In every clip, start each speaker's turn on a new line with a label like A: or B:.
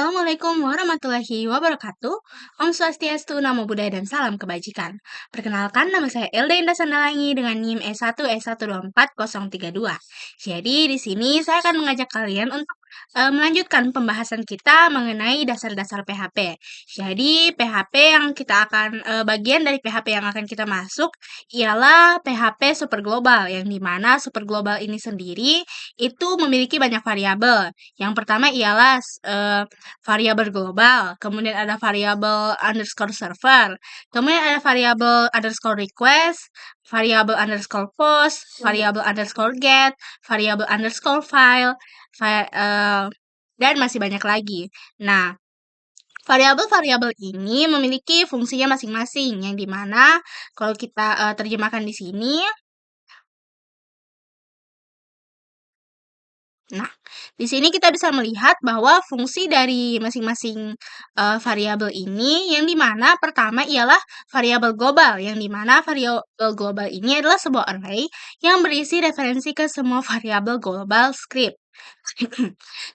A: Assalamualaikum warahmatullahi wabarakatuh. Om Swastiastu, Namo Buddhaya, dan salam kebajikan. Perkenalkan, nama saya Elda Indah Sandalangi dengan NIM E1E124032. Jadi, di sini saya akan mengajak kalian untuk melanjutkan pembahasan kita mengenai dasar-dasar PHP. Jadi, PHP yang kita akan, bagian dari PHP yang akan kita masuk ialah PHP super global, yang dimana super global ini sendiri itu memiliki banyak variabel. Yang pertama ialah variabel global, kemudian ada variabel underscore server, kemudian ada variabel underscore request, variabel underscore post, variabel underscore get, variabel underscore file, dan masih banyak lagi. Nah, variabel-variabel ini memiliki fungsinya masing-masing, yang dimana kalau kita terjemahkan di sini. Nah, di sini kita bisa melihat bahwa fungsi dari masing-masing variabel ini, yang dimana pertama ialah variabel global, yang dimana variabel global ini adalah sebuah array yang berisi referensi ke semua variabel global script.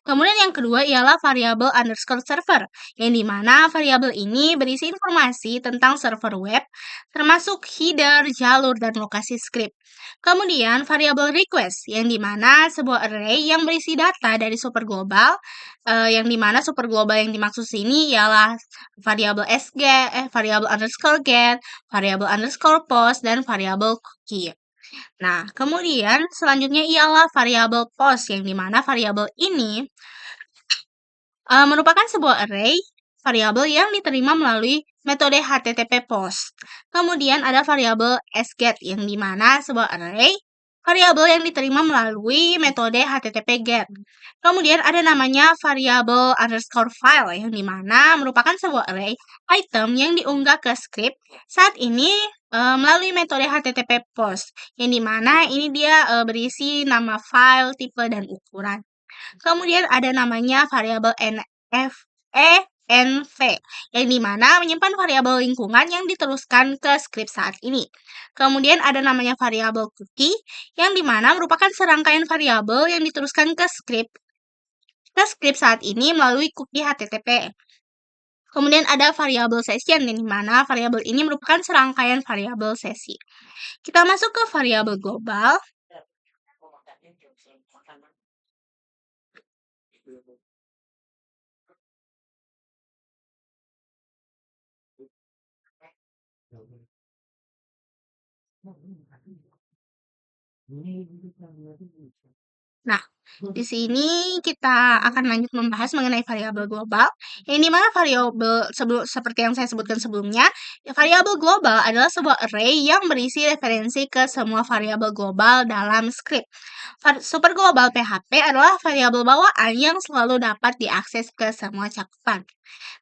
A: Kemudian yang kedua ialah variabel underscore server, yang dimana variabel ini berisi informasi tentang server web, termasuk header, jalur, dan lokasi script. Kemudian variabel request, yang dimana sebuah array yang berisi data dari super global, yang dimana super global yang dimaksud sini ialah variabel variabel underscore get, variabel underscore post, dan variabel cookie. Nah, kemudian selanjutnya ialah variabel post, yang dimana variabel ini merupakan sebuah array variabel yang diterima melalui metode HTTP post. Kemudian ada variabel sget, yang dimana sebuah array variabel yang diterima melalui metode HTTP get. Kemudian ada namanya variabel underscore file, yang dimana merupakan sebuah array item yang diunggah ke script saat ini melalui metode HTTP post, yang dimana ini dia berisi nama file, tipe, dan ukuran. Kemudian ada namanya variabel env, yang dimana menyimpan variabel lingkungan yang diteruskan ke script saat ini. Kemudian ada namanya variabel cookie, yang dimana merupakan serangkaian variabel yang diteruskan ke script saat ini melalui cookie HTTP. Kemudian ada variabel session, yang dimana variabel ini merupakan serangkaian variabel sesi. Kita masuk ke variabel global. Nah, di sini kita akan lanjut membahas mengenai variabel global, yang dimana variabel seperti yang saya sebutkan sebelumnya, variabel global adalah sebuah array yang berisi referensi ke semua variabel global dalam script. Super global PHP adalah variabel bawaan yang selalu dapat diakses ke semua cakupan.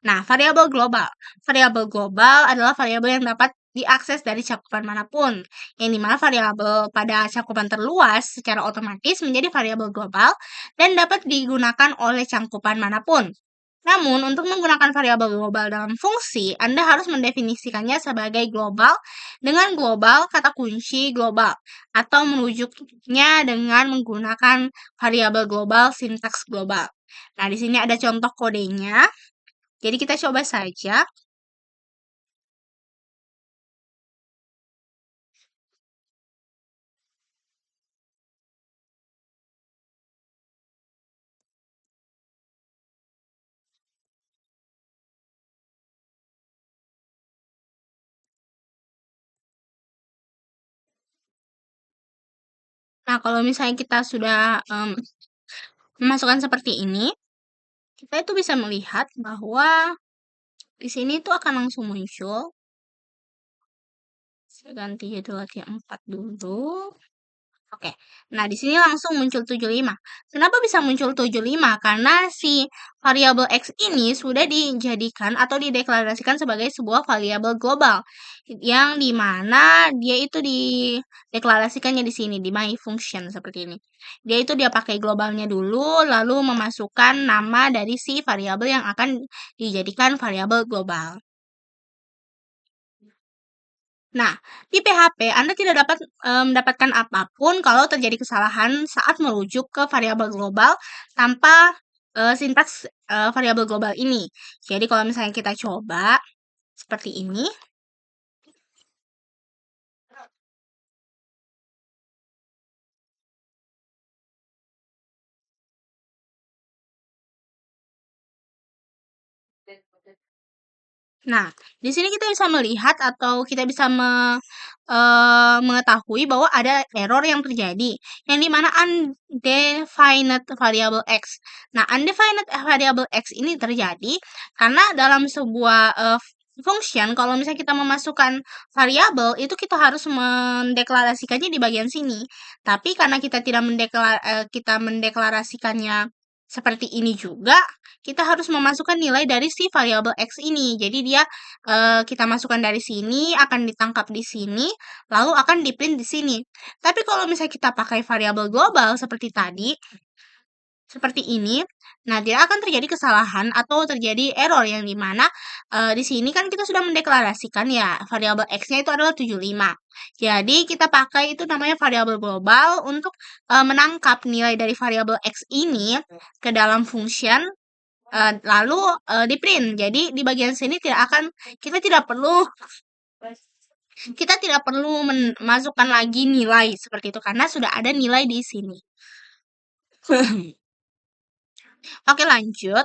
A: Nah, variabel global. Variabel global adalah variabel yang dapat diakses dari cakupan manapun, yang dimana variabel pada cakupan terluas secara otomatis menjadi variabel global dan dapat digunakan oleh cakupan manapun. Namun, untuk menggunakan variabel global dalam fungsi, Anda harus mendefinisikannya sebagai global dengan global kata kunci global, atau merujuknya dengan menggunakan variabel global sintaks global. Nah, di sini ada contoh kodenya. Jadi kita coba saja. Nah, kalau misalnya kita sudah memasukkan seperti ini, kita itu bisa melihat bahwa di sini itu akan langsung muncul. Saya ganti judul latihan 4 dulu. Oke, nah di sini langsung muncul 75. Kenapa bisa muncul 75? Karena si variabel X ini sudah dijadikan atau dideklarasikan sebagai sebuah variabel global, yang dimana dia itu dideklarasikannya di sini, di my function seperti ini. Dia pakai globalnya dulu, lalu memasukkan nama dari si variabel yang akan dijadikan variabel global. Nah, di PHP Anda tidak dapat mendapatkan apapun kalau terjadi kesalahan saat merujuk ke variabel global tanpa sintaks variabel global ini. Jadi kalau misalnya kita coba seperti ini. Nah, di sini kita bisa melihat atau kita bisa mengetahui bahwa ada error yang terjadi, yang di mana undefined variable x. Nah, undefined variable x ini terjadi karena dalam sebuah function, kalau misalnya kita memasukkan variabel, itu kita harus mendeklarasikannya di bagian sini. Tapi karena kita mendeklarasikannya seperti ini juga, kita harus memasukkan nilai dari si variabel x ini. Jadi dia kita masukkan dari sini, akan ditangkap di sini, lalu akan di-print di sini. Tapi kalau misalnya kita pakai variabel global seperti tadi, seperti ini, nah tidak akan terjadi kesalahan atau terjadi error yang dimana di sini kan kita sudah mendeklarasikan ya variabel x-nya itu adalah 75. Jadi kita pakai itu namanya variabel global untuk menangkap nilai dari variabel x ini ke dalam function lalu di-print. Jadi di bagian sini kita tidak perlu memasukkan lagi nilai seperti itu karena sudah ada nilai di sini. Oke, lanjut.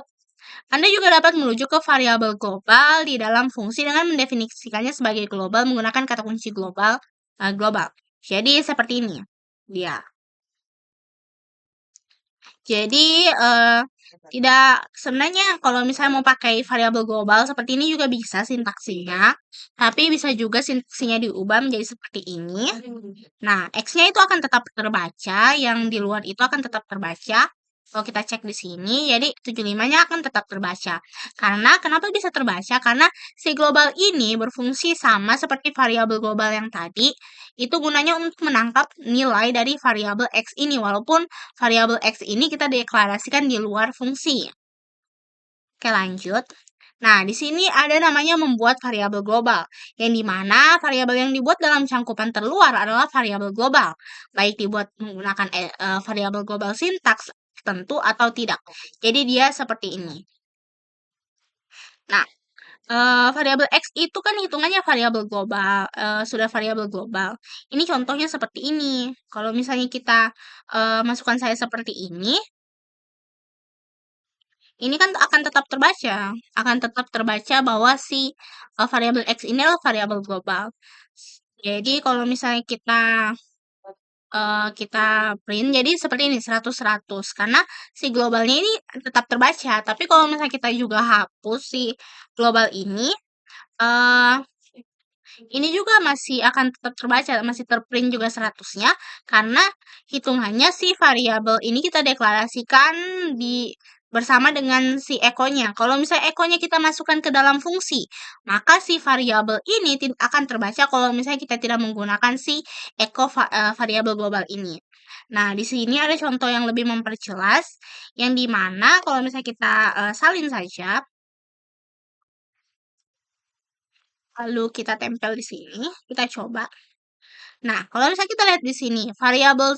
A: Anda juga dapat merujuk ke variabel global di dalam fungsi dengan mendefinisikannya sebagai global menggunakan kata kunci global. Jadi seperti ini dia. Jadi tidak sebenarnya kalau misalnya mau pakai variabel global seperti ini juga bisa sintaksinya, tapi bisa juga sintaksinya diubah menjadi seperti ini. Nah, X-nya itu akan tetap terbaca, yang di luar itu akan tetap terbaca. Kalau kita cek di sini, jadi 75-nya akan tetap terbaca. Karena kenapa bisa terbaca? Karena si global ini berfungsi sama seperti variabel global yang tadi, itu gunanya untuk menangkap nilai dari variabel X ini, walaupun variabel X ini kita deklarasikan di luar fungsi. Oke, lanjut. Nah, di sini ada namanya membuat variabel global, yang dimana variabel yang dibuat dalam cangkupan terluar adalah variabel global, baik dibuat menggunakan variabel global sintaks tertentu atau tidak. Jadi dia seperti ini. Nah, variabel x itu kan hitungannya variabel global, sudah variabel global. Ini contohnya seperti ini. Kalau misalnya kita masukkan saya seperti ini kan akan tetap terbaca bahwa si variabel x ini adalah variabel global. Jadi kalau misalnya kita print jadi seperti ini 100 100 karena si globalnya ini tetap terbaca. Tapi kalau misalnya kita juga hapus si global eh ini juga masih akan tetap terbaca, masih terprint juga 100-nya karena hitungannya si variabel ini kita deklarasikan bersama dengan si ekonya. Kalau misalnya ekonya kita masukkan ke dalam fungsi, maka si variabel ini akan terbaca kalau misalnya kita tidak menggunakan si variabel global ini. Nah, di sini ada contoh yang lebih memperjelas, yang dimana kalau misalnya kita salin saja, lalu kita tempel di sini, kita coba. Nah, kalau misalnya kita lihat di sini, variabel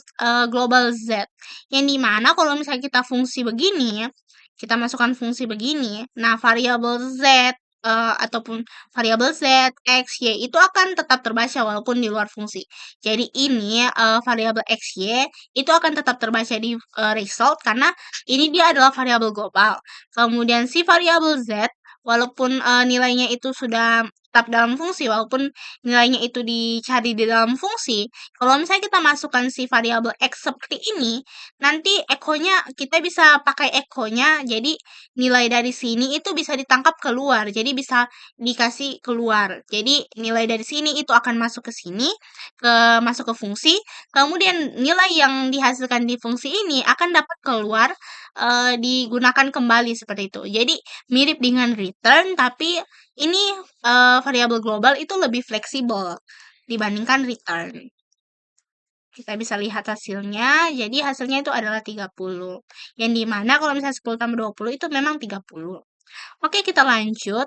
A: global Z, yang dimana kalau misalnya kita fungsi begini, kita masukkan fungsi begini, nah variabel Z ataupun variabel Z, X, Y itu akan tetap terbaca walaupun di luar fungsi. Jadi ini variabel X, Y itu akan tetap terbaca di result karena ini dia adalah variabel global. Kemudian si variabel Z, walaupun nilainya itu sudah tetap dalam fungsi, walaupun nilainya itu dicari di dalam fungsi, kalau misalnya kita masukkan si variabel X seperti ini, nanti ekonya kita bisa pakai ekonya, jadi nilai dari sini itu bisa ditangkap keluar, jadi bisa dikasih keluar. Jadi nilai dari sini itu akan masuk ke sini, masuk ke fungsi, kemudian nilai yang dihasilkan di fungsi ini akan dapat keluar digunakan kembali seperti itu. Jadi mirip dengan return, tapi ini variabel global itu lebih fleksibel dibandingkan return. Kita bisa lihat hasilnya, jadi hasilnya itu adalah 30. Yang dimana kalau misalnya 10 tambah 20 itu memang 30. Oke, kita lanjut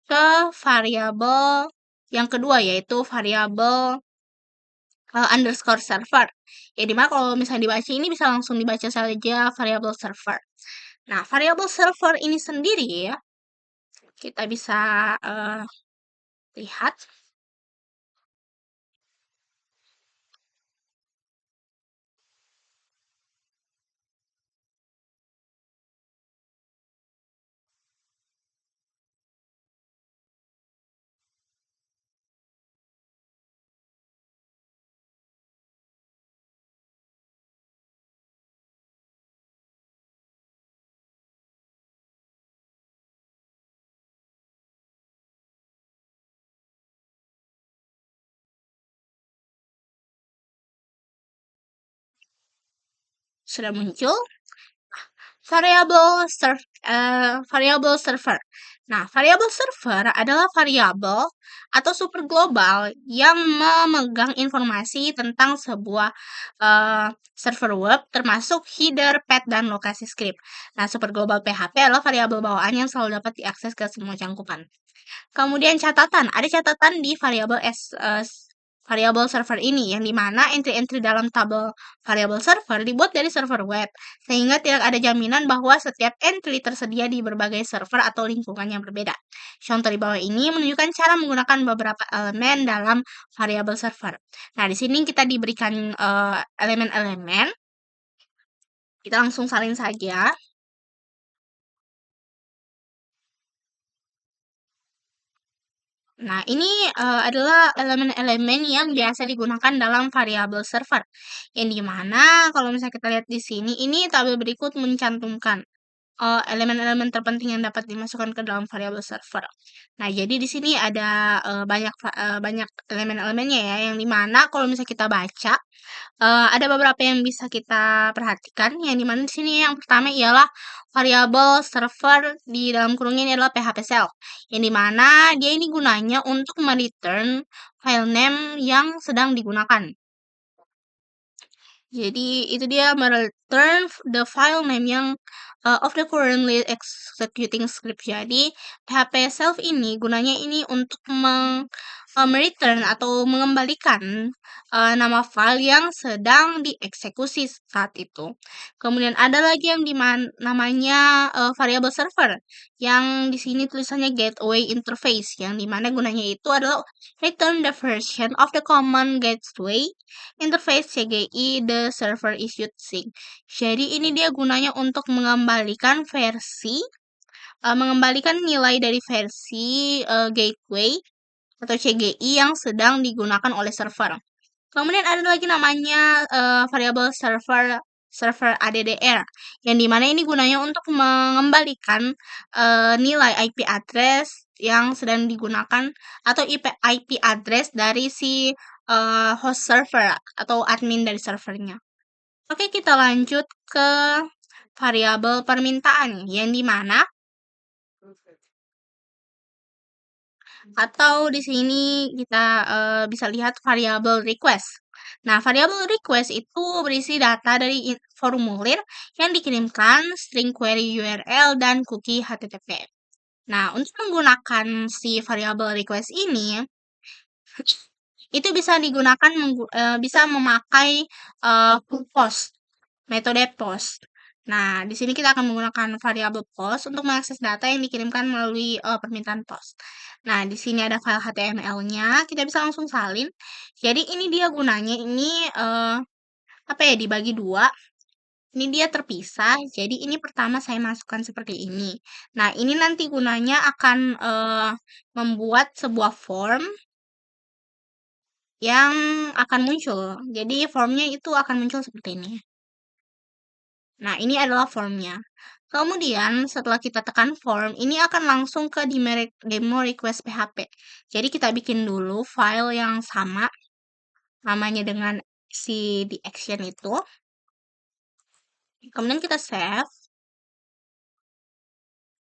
A: ke variabel yang kedua, yaitu variabel underscore server. Ya, dimana kalau misalnya dibaca ini bisa langsung dibaca saja variabel server. Nah, variabel server ini sendiri ya, kita bisa lihat. Sudah muncul variabel server. Nah, variabel server adalah variabel atau super global yang memegang informasi tentang sebuah server web termasuk header, path, dan lokasi script. Nah, super global PHP adalah variabel bawaan yang selalu dapat diakses ke semua cangkupan. Kemudian catatan, ada catatan di variabel server ini yang dimana entry-entry dalam tabel variabel server dibuat dari server web sehingga tidak ada jaminan bahwa setiap entry tersedia di berbagai server atau lingkungan yang berbeda. Contoh di bawah ini menunjukkan cara menggunakan beberapa elemen dalam variabel server. Nah, di sini kita diberikan elemen-elemen. Kita langsung salin saja. Nah, ini adalah elemen-elemen yang biasa digunakan dalam variabel server. Yang dimana kalau misalnya kita lihat di sini, ini tabel berikut mencantumkan elemen-elemen terpenting yang dapat dimasukkan ke dalam variabel server. Nah, jadi di sini ada banyak elemen-elemennya ya, yang dimana kalau misalnya kita baca, ada beberapa yang bisa kita perhatikan, yang dimana di sini yang pertama ialah variabel server di dalam kurung ini adalah PHP self, yang dimana dia ini gunanya untuk mereturn file name yang sedang digunakan. Jadi itu dia mereturn the file name yang of the currently executing script. Jadi PHP self ini gunanya ini untuk mereturn atau mengembalikan nama file yang sedang dieksekusi saat itu. Kemudian ada lagi yang namanya variable server yang di sini tulisannya gateway interface yang dimana gunanya itu adalah return the version of the common gateway interface CGI the server is using. Jadi ini dia gunanya untuk mengembalikan nilai dari versi gateway atau CGI yang sedang digunakan oleh server. Kemudian ada lagi namanya variabel server ADDR yang dimana ini gunanya untuk mengembalikan nilai IP address yang sedang digunakan atau IP address dari si host server atau admin dari servernya. Oke, kita lanjut ke variabel permintaan yang dimana atau di sini kita bisa lihat variabel request. Nah, variabel request itu berisi data dari formulir yang dikirimkan, string query URL, dan cookie HTTP. Nah, untuk menggunakan si variabel request ini, itu bisa digunakan bisa memakai post, metode post. Nah, di sini kita akan menggunakan variabel post untuk mengakses data yang dikirimkan melalui permintaan post. Nah, di sini ada file HTML-nya, kita bisa langsung salin. Jadi ini dia gunanya ini apa ya, dibagi dua. Ini dia terpisah. Jadi ini pertama saya masukkan seperti ini. Nah, ini nanti gunanya akan membuat sebuah form yang akan muncul. Jadi formnya itu akan muncul seperti ini. Nah, ini adalah formnya. Kemudian setelah kita tekan form, ini akan langsung ke demo request PHP. Jadi kita bikin dulu file yang sama, namanya dengan si di action itu. Kemudian kita save.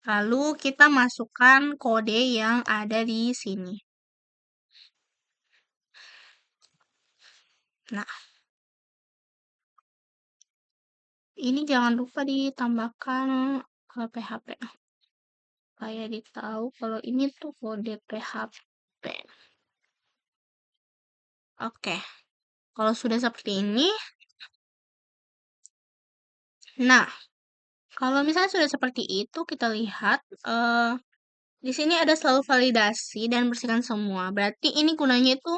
A: Lalu kita masukkan kode yang ada di sini. Nah, ini jangan lupa ditambahkan ke PHP. Supaya ditahu kalau ini tuh kode PHP. Oke. Kalau sudah seperti ini, nah, Kalau misalnya sudah seperti itu, kita lihat, di sini ada selalu validasi dan bersihkan semua. Berarti ini gunanya itu,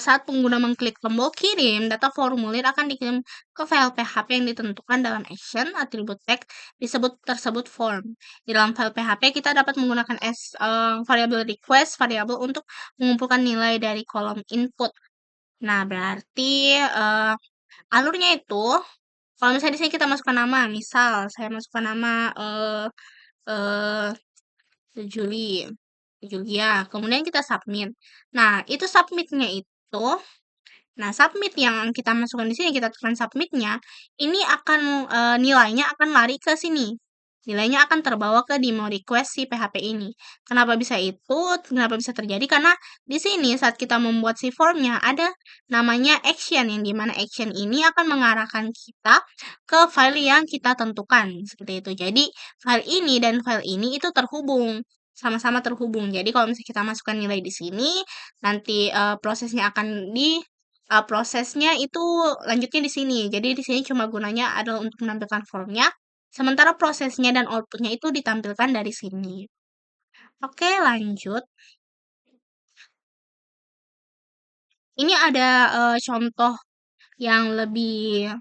A: saat pengguna mengklik tombol kirim, data formulir akan dikirim ke file PHP yang ditentukan dalam action atribut tag disebut tersebut form. Di dalam file PHP kita dapat menggunakan variabel request, variabel untuk mengumpulkan nilai dari kolom input. Nah, berarti, alurnya itu, kalau misalnya di sini kita masukkan nama, misal saya masukkan nama, eee Juli, Julia, kemudian kita submit. Nah, itu submitnya itu, nah submit yang kita masukkan di sini, kita tekan submitnya, ini akan nilainya akan lari ke sini. Nilainya akan terbawa ke demo request si PHP ini. Kenapa bisa itu? Kenapa bisa terjadi? Karena di sini saat kita membuat si formnya ada namanya action yang dimana action ini akan mengarahkan kita ke file yang kita tentukan seperti itu. Jadi file ini dan file ini itu terhubung sama-sama terhubung. Jadi kalau misalnya kita masukkan nilai di sini, nanti prosesnya akan prosesnya itu lanjutnya di sini. Jadi di sini cuma gunanya adalah untuk menampilkan formnya, sementara prosesnya dan outputnya itu ditampilkan dari sini. Oke, lanjut. Ini ada contoh yang lebih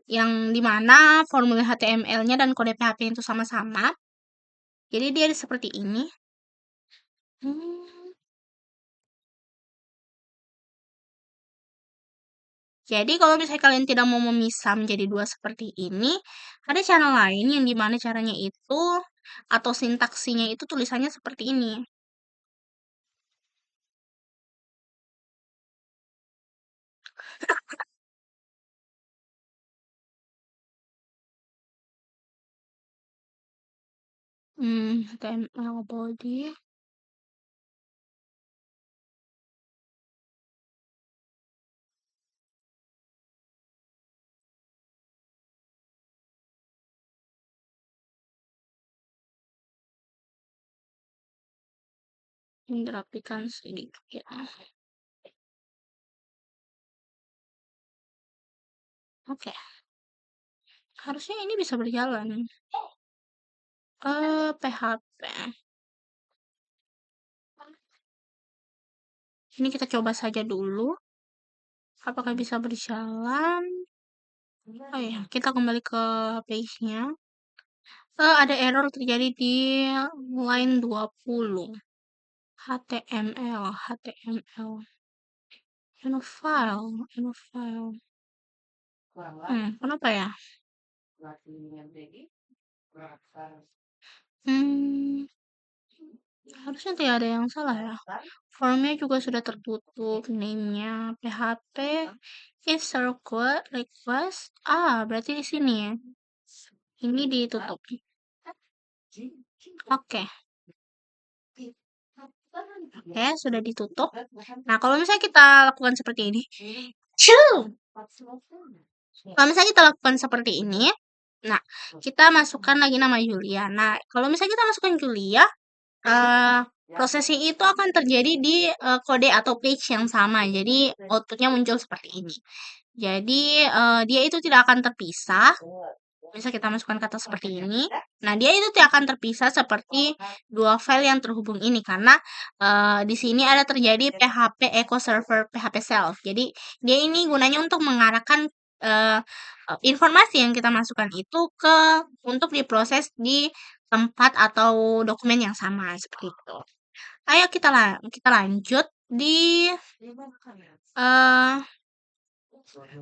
A: yang dimana formulir HTML-nya dan kode PHP itu sama-sama. Jadi dia seperti ini. Hmm. Jadi kalau misalnya kalian tidak mau memisah menjadi dua seperti ini, ada cara lain yang dimana caranya itu atau sintaksinya itu tulisannya seperti ini. HTML body. Ini dirapikan sedikit ya. Oke, harusnya ini bisa berjalan. PHP. Ini kita coba saja dulu. Apakah bisa berjalan? Oh ya, kita kembali ke page-nya. Ada error terjadi di line 20. HTML. File. Kenapa ya? Hmm, harusnya tidak ada yang salah ya. Formnya juga sudah tertutup, name-nya PHP is circuit request. Berarti di sini ya. Ini ditutup. Oke. Oke, sudah ditutup. Nah, kalau misalnya kita lakukan seperti ini, kalau misalnya kita lakukan seperti ini, nah, kita masukkan lagi nama Julia. Nah, kalau misalnya kita masukkan Julia, prosesnya itu akan terjadi di kode atau page yang sama. Jadi, outputnya muncul seperti ini. Jadi, dia itu tidak akan terpisah. Bisa kita masukkan kata seperti ini. Nah, dia itu tidak akan terpisah seperti dua file yang terhubung ini karena di sini ada terjadi PHP echo server PHP self. Jadi, dia ini gunanya untuk mengarahkan eh, informasi yang kita masukkan itu untuk diproses di tempat atau dokumen yang sama seperti itu. Ayo kita lanjut di eh,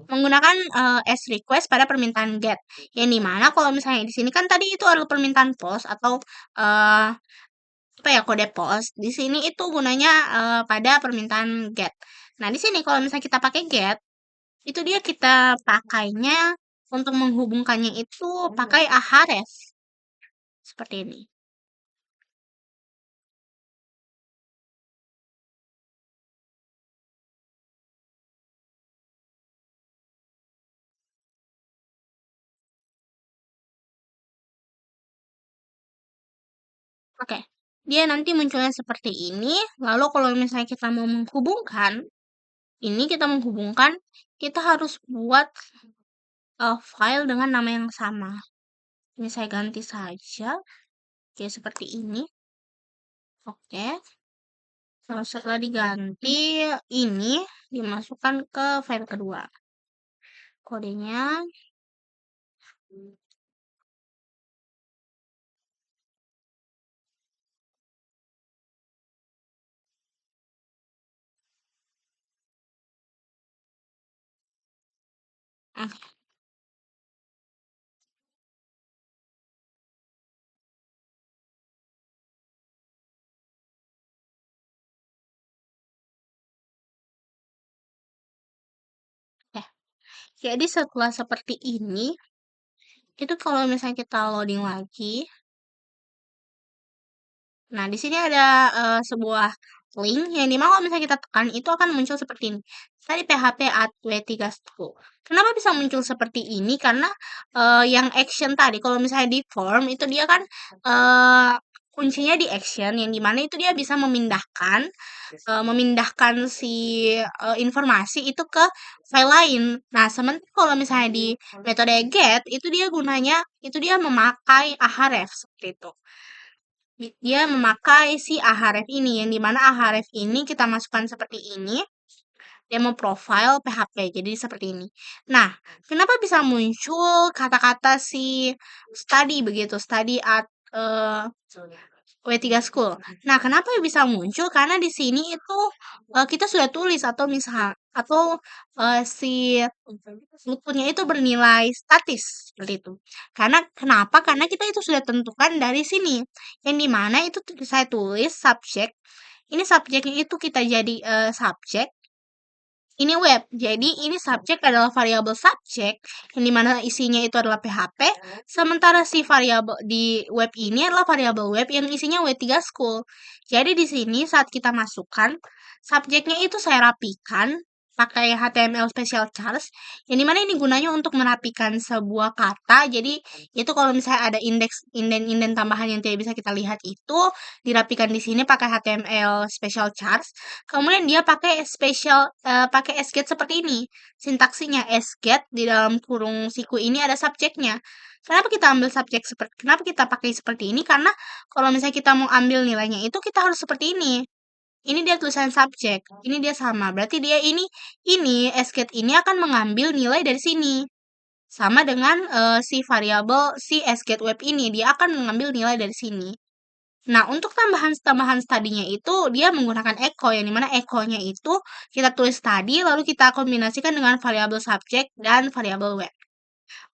A: menggunakan as request pada permintaan get. Yang dimana kalau misalnya di sini kan tadi itu adalah permintaan post atau eh, apa ya kode post. Di sini itu gunanya pada permintaan get. Nah, di sini kalau misalnya kita pakai get, itu dia kita pakainya untuk menghubungkannya itu pakai ahref. Seperti ini. Oke. Dia nanti munculnya seperti ini. Lalu kalau misalnya kita mau menghubungkan, ini kita menghubungkan, kita harus buat file dengan nama yang sama. Ini saya ganti saja. Oke, seperti ini. Oke. Nah, setelah diganti, ini dimasukkan ke file kedua. Kodenya, ah, ya. Jadi setelah seperti ini, itu kalau misalnya kita loading lagi, nah di sini ada sebuah link yang dimana kalau misalnya kita tekan itu akan muncul seperti ini. Tadi PHP at W3 School. Kenapa bisa muncul seperti ini? Karena yang action tadi, kalau misalnya di form itu dia kan kuncinya di action, yang dimana itu dia bisa memindahkan si informasi itu ke file lain. Nah, sementara kalau misalnya di metode get itu dia gunanya itu dia memakai ahref seperti itu. Dia memakai si ahref ini, yang dimana ahref ini kita masukkan seperti ini, demo profile PHP, jadi seperti ini. Nah, kenapa bisa muncul kata-kata si study begitu, study at W3 School. Nah, kenapa bisa muncul? Karena di sini itu kita sudah tulis atau misal atau si bukunya itu bernilai statis seperti itu. Karena kenapa? Karena kita itu sudah tentukan dari sini. Yang dimana itu saya tulis subjek. Ini subjeknya itu kita jadi subjek. Ini web. Jadi ini subjek adalah variabel subjek yang dimana isinya itu adalah PHP. Sementara si variabel di web ini adalah variabel web yang isinya W3 School. Jadi di sini saat kita masukkan subjeknya itu saya rapikan pakai HTML special charge, yang dimana ini gunanya untuk merapikan sebuah kata. Jadi itu kalau misalnya ada indeks inden tambahan yang tidak bisa kita lihat itu dirapikan di sini pakai HTML special charge. Kemudian dia pakai pakai sget seperti ini. Sintaksinya sget di dalam kurung siku ini ada subjeknya. Kenapa kita pakai seperti ini? Karena kalau misalnya kita mau ambil nilainya itu kita harus seperti ini. Ini dia tulisan subjek, ini dia sama. Berarti dia ini sget ini akan mengambil nilai dari sini. Sama dengan si variabel si sget web ini, dia akan mengambil nilai dari sini. Nah, untuk tambahan studinya itu dia menggunakan echo, yang dimana echo-nya itu kita tulis tadi lalu kita kombinasikan dengan variabel subjek dan variabel web.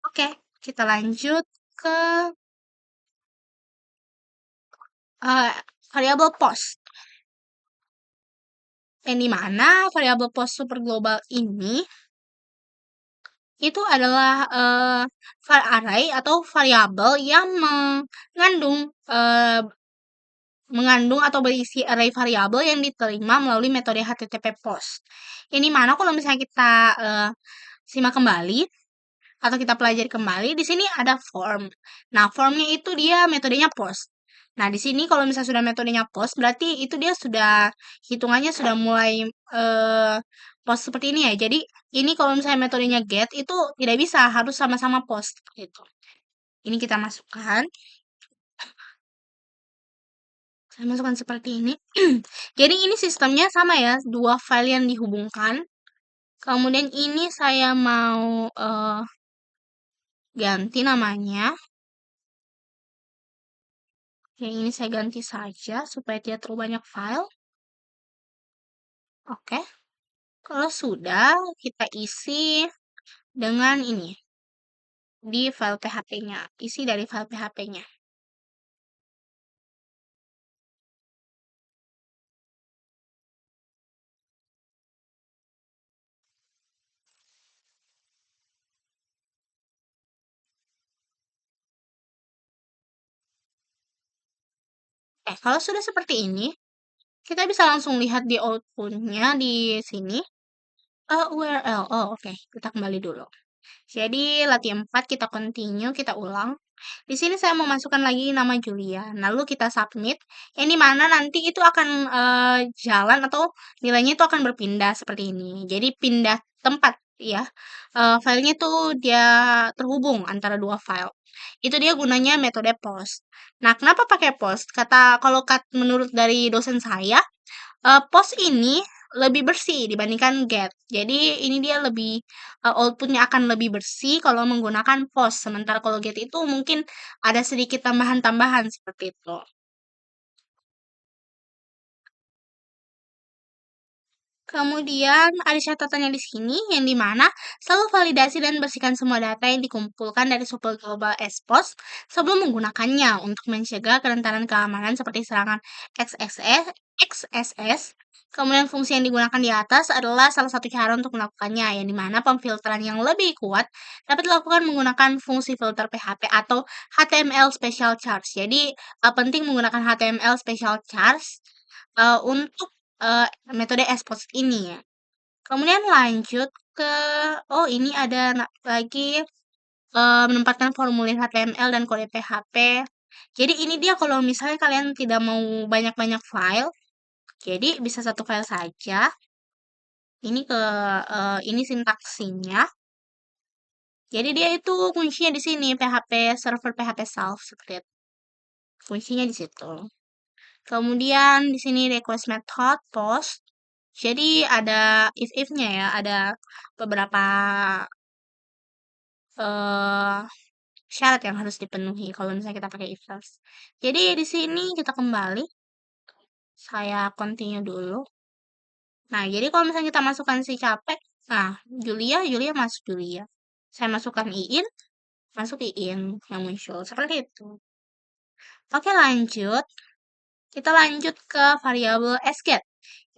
A: Oke, kita lanjut ke eh, variabel post. Yang dimana variabel post super global ini itu adalah var array atau variabel yang mengandung atau berisi array variabel yang diterima melalui metode HTTP post. Ini mana kalau misalnya kita simak kembali atau kita pelajari kembali, di sini ada form. Nah, formnya itu dia metodenya post. Nah, di sini kalau misalnya sudah metodenya post, berarti itu dia sudah hitungannya sudah mulai post seperti ini ya. Jadi ini kalau misalnya metodenya get itu tidak bisa, harus sama-sama post gitu. Ini kita masukkan. Saya masukkan seperti ini. Jadi ini sistemnya sama ya, dua file yang dihubungkan. Kemudian ini saya mau ganti namanya. Yang ini saya ganti saja supaya tidak terlalu banyak file. Oke. Kalau sudah, kita isi dengan ini. Di file PHP-nya. Isi dari file PHP-nya. Kalau sudah seperti ini, kita bisa langsung lihat di output-nya di sini. URL. Oh, oke. Kita kembali dulu. Jadi, latihan 4 kita continue, kita ulang. Di sini saya mau masukkan lagi nama Julia. Lalu kita submit. Yang di mana nanti itu akan jalan atau nilainya itu akan berpindah seperti ini. Jadi pindah tempat ya. Filenya tuh dia terhubung antara dua file. Itu dia gunanya metode POST. Nah, kenapa pakai POST? Kalau menurut dari dosen saya, POST ini lebih bersih dibandingkan GET. Jadi ini dia lebih outputnya akan lebih bersih kalau menggunakan POST. Sementara kalau GET itu mungkin ada sedikit tambahan-tambahan seperti itu. Kemudian ada catatannya di sini yang dimana selalu validasi dan bersihkan semua data yang dikumpulkan dari Super Global SPOS sebelum menggunakannya untuk mencegah kerentanan keamanan seperti serangan XSS. Kemudian fungsi yang digunakan di atas adalah salah satu cara untuk melakukannya, yang dimana pemfilteran yang lebih kuat dapat dilakukan menggunakan fungsi filter PHP atau HTML Special Charge. Jadi penting menggunakan HTML Special Charge untuk metode expose ini ya. Kemudian lanjut ke ini ada lagi menempatkan formulir HTML dan kode PHP. Jadi ini dia kalau misalnya kalian tidak mau banyak-banyak file, jadi bisa satu file saja. Ini sintaksinya. Jadi dia itu kuncinya di sini PHP server PHP self seperti itu. Kuncinya di situ. Kemudian di sini request method post. Jadi ada if-nya ya, ada beberapa eh syarat yang harus dipenuhi kalau misalnya kita pakai if else. Jadi di sini kita kembali, saya continue dulu. Nah, jadi kalau misalnya kita masukkan si capek, nah Julia masuk Julia. Saya masukkan Iin, masuk Iin yang muncul seperti itu. Oke, lanjut. Kita lanjut ke variabel sget.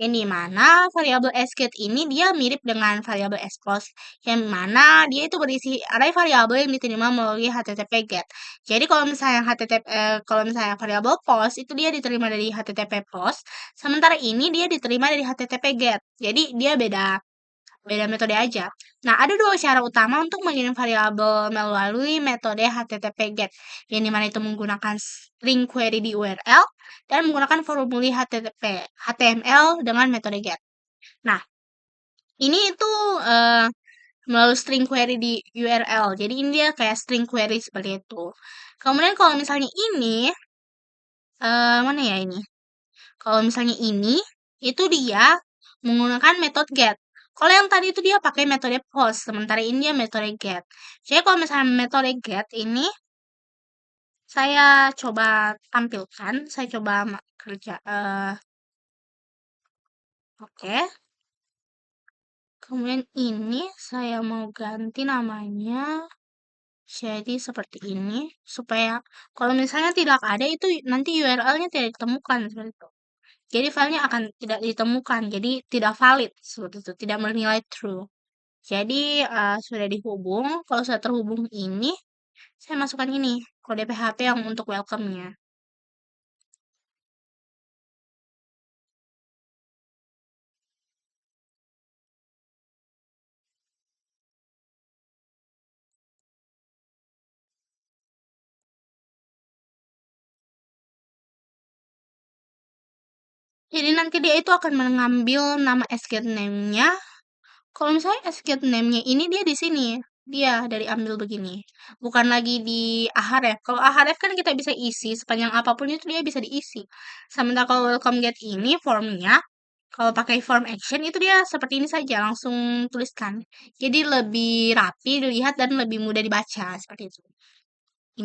A: Yang dimana variabel sget ini dia mirip dengan variabel expose. Yang mana dia itu berisi array variabel yang diterima melalui HTTP GET. Jadi kalau misalnya variabel post itu dia diterima dari HTTP post, sementara ini dia diterima dari HTTP GET. Jadi dia beda beda metode aja. Nah, ada dua cara utama untuk mengirim variabel melalui metode HTTP GET, yang dimana itu menggunakan string query di URL dan menggunakan formulir HTML dengan metode GET. Nah, ini itu melalui string query di URL. Jadi ini dia kayak string query seperti itu. Kemudian kalau misalnya ini, mana ya ini? Kalau misalnya ini, itu dia menggunakan metode get. Kalau yang tadi itu dia pakai metode post, sementara ini dia metode get. Jadi kalau misalnya metode get ini, saya coba tampilkan, saya coba kerja. Oke. Kemudian ini saya mau ganti namanya jadi seperti ini, supaya kalau misalnya tidak ada itu nanti URL-nya tidak ditemukan seperti itu. Jadi filenya akan tidak ditemukan, jadi tidak valid seperti itu, tidak bernilai true. Jadi sudah dihubung, kalau sudah terhubung ini, saya masukkan ini kode PHP yang untuk welcome-nya. Jadi nanti dia itu akan mengambil nama sget name-nya. Kalau misalnya sget name-nya ini dia di sini, dia dari ambil begini, bukan lagi di ahref. Kalau ahref kan kita bisa isi sepanjang apapun itu dia bisa diisi. Sementara kalau welcome get ini formnya, kalau pakai form action itu dia seperti ini saja, langsung tuliskan. Jadi lebih rapi dilihat dan lebih mudah dibaca seperti itu.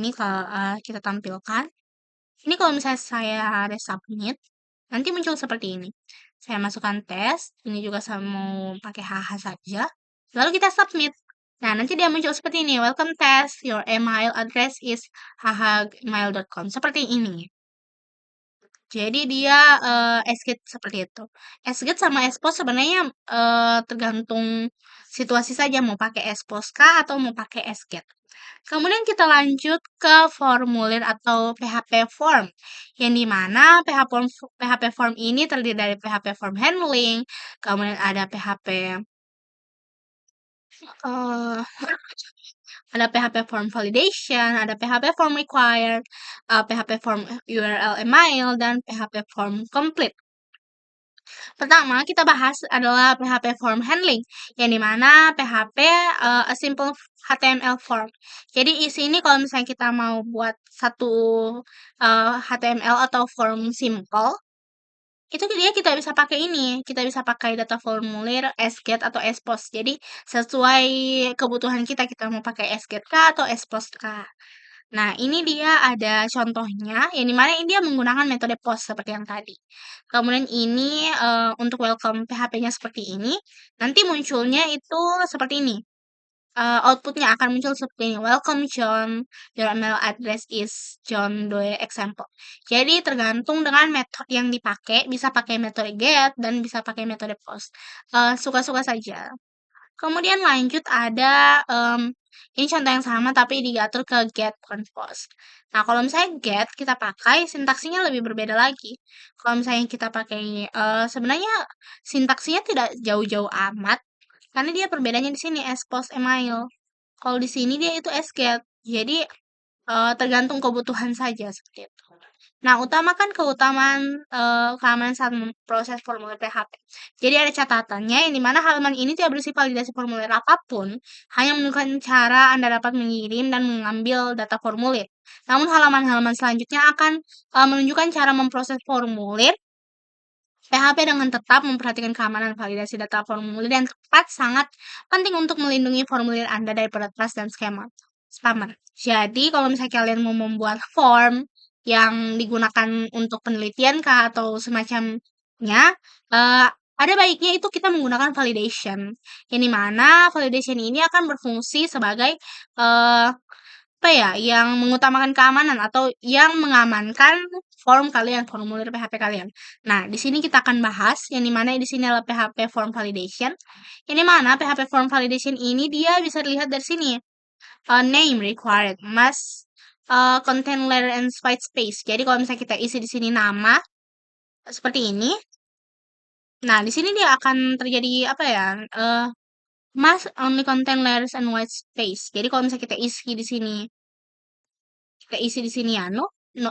A: Ini kalau kita tampilkan. Ini kalau misalnya saya ada submit, nanti muncul seperti ini. Saya masukkan tes, ini juga saya mau pakai HH saja. Lalu kita submit. Nah, nanti dia muncul seperti ini. Welcome test, your email address is hhmail.com. Seperti ini. Jadi dia SGET seperti itu. SGET sama expose sebenarnya tergantung situasi saja mau pakai expose kah atau mau pakai SGET. Kemudian kita lanjut ke formulir atau PHP form, yang dimana PHP form ini terdiri dari PHP form handling, kemudian ada eh, PHP form validation, ada PHP form required, PHP form URL email, dan PHP form complete. Pertama, kita bahas adalah PHP form handling, yang dimana PHP a simple HTML form. Jadi isi ini kalau misalnya kita mau buat satu HTML atau form simple, itu dia kita bisa pakai ini, kita bisa pakai data formulir, SGET atau SPOS. Jadi sesuai kebutuhan kita, kita mau pakai SGET kah atau SPOS kah. Nah, ini dia ada contohnya, yang dimana ini dia menggunakan metode post seperti yang tadi. Kemudian ini untuk welcome PHP-nya seperti ini, nanti munculnya itu seperti ini. Outputnya akan muncul seperti ini. Welcome John, your email address is John Doe example. Jadi tergantung dengan metode yang dipakai, bisa pakai metode get dan bisa pakai metode post. Suka-suka saja. Kemudian lanjut ada ini contoh yang sama tapi diatur ke get bukan post. Nah, kalau misalnya get kita pakai sintaksinya lebih berbeda lagi. Kalau misalnya kita pakai sebenarnya sintaksinya tidak jauh-jauh amat karena dia perbedaannya di sini as post email. Kalau di sini dia itu as get. Jadi tergantung kebutuhan saja seperti itu. Nah, utamakan keamanan saat memproses formulir PHP. Jadi ada catatannya yang dimana halaman ini tidak berisi validasi formulir apapun, hanya menunjukkan cara Anda dapat mengirim dan mengambil data formulir. Namun halaman-halaman selanjutnya akan menunjukkan cara memproses formulir PHP dengan tetap memperhatikan keamanan validasi data formulir yang tepat sangat penting untuk melindungi formulir Anda dari peretas dan spammer. Jadi, kalau misalnya kalian mau membuat form yang digunakan untuk penelitian kah atau semacamnya, ada baiknya itu kita menggunakan validation. Yang dimana validation ini akan berfungsi sebagai eh, apa ya, yang mengutamakan keamanan atau yang mengamankan form kalian, formulir PHP kalian. Nah, di sini kita akan bahas yang dimana di sini adalah PHP form validation. Yang dimana PHP form validation ini dia bisa dilihat dari sini. Name required must contain letter and white space. Jadi kalau misalnya kita isi di sini nama seperti ini, nah di sini dia akan terjadi apa ya? Must only contain letters and white space. Jadi kalau misalnya kita isi di sini anu no,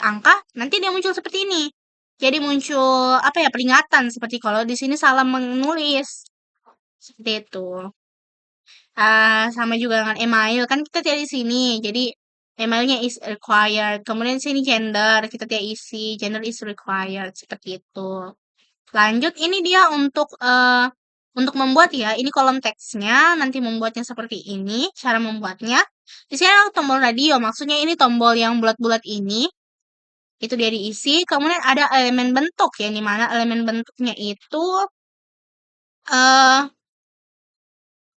A: angka, nanti dia muncul seperti ini. Jadi muncul apa ya peringatan seperti kalau di sini salah menulis seperti itu. Sama juga dengan email kan kita tidak di sini. Jadi emailnya is required. Kemudian sini gender kita tidak isi, gender is required seperti itu. Lanjut ini dia untuk membuat ya, ini kolom teksnya nanti membuatnya seperti ini, cara membuatnya. Di sini ada tombol radio, maksudnya ini tombol yang bulat-bulat ini, itu dia diisi. Kemudian ada elemen bentuk ya, di mana elemen bentuknya itu eh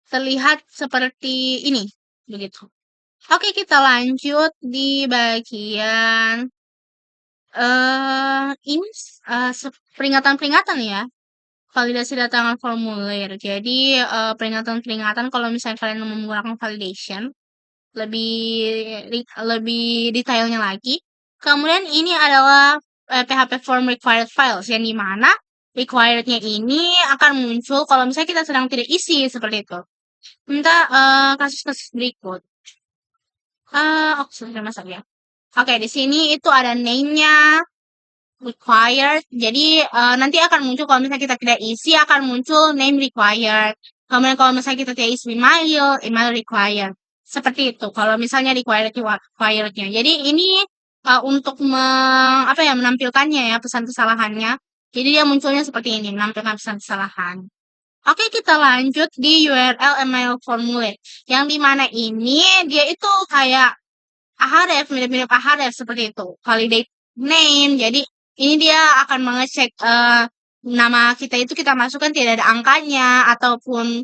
A: terlihat seperti ini, begitu. Oke, kita lanjut di bagian ini peringatan-peringatan ya. Validasi data formulir. Jadi peringatan-peringatan kalau misalnya kalian mau menggunakan validation lebih lebih detailnya lagi. Kemudian ini adalah PHP form required files yang dimana requirednya ini akan muncul kalau misalnya kita sedang tidak isi seperti itu. Minta kasus-kasus berikut. Sudah masuk ya. Oke, di sini itu ada name-nya, required. Jadi nanti akan muncul kalau misalnya kita tidak isi akan muncul name required. Kemudian kalau misalnya kita tidak isi email, email required. Seperti itu. Kalau misalnya requirednya. Jadi ini untuk apa ya menampilkannya ya pesan kesalahannya. Jadi dia munculnya seperti ini, menampilkan pesan kesalahan. Oke, kita lanjut di URL email formulir. Yang dimana ini dia itu kayak Ahref, mirip-mirip Ahref seperti itu. Validate name. Jadi ini dia akan mengecek nama kita itu kita masukkan tidak ada angkanya ataupun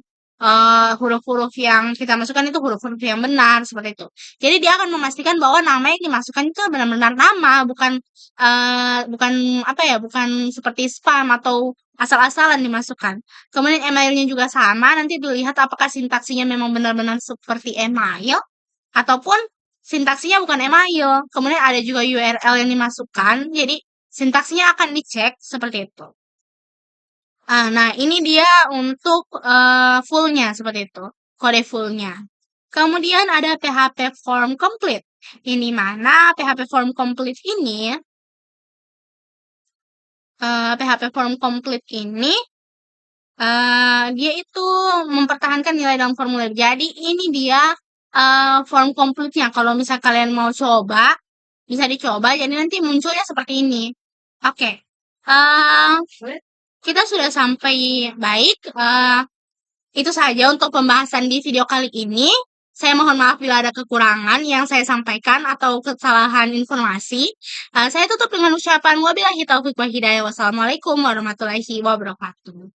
A: huruf-huruf yang kita masukkan itu huruf-huruf yang benar seperti itu. Jadi dia akan memastikan bahwa nama yang dimasukkan itu benar-benar nama, bukan apa ya, bukan seperti spam atau asal-asalan dimasukkan. Kemudian emailnya juga sama, nanti dilihat apakah sintaksinya memang benar-benar seperti email ataupun sintaksinya bukan email. Kemudian ada juga URL yang dimasukkan. Jadi sintaksinya akan dicek seperti itu. Nah, ini dia untuk fullnya seperti itu. Kode fullnya. Kemudian ada PHP form complete. Ini mana PHP form complete ini PHP Form Complete ini dia itu mempertahankan nilai dalam formulir. Jadi ini dia form complete-nya. Kalau misal kalian mau coba, bisa dicoba. Jadi nanti munculnya seperti ini. Oke, eh, kita sudah sampai baik. Itu saja untuk pembahasan di video kali ini. Saya mohon maaf bila ada kekurangan yang saya sampaikan atau kesalahan informasi. Saya tutup dengan ucapan wabillahi taufiq wal hidayah. Wassalamualaikum warahmatullahi wabarakatuh.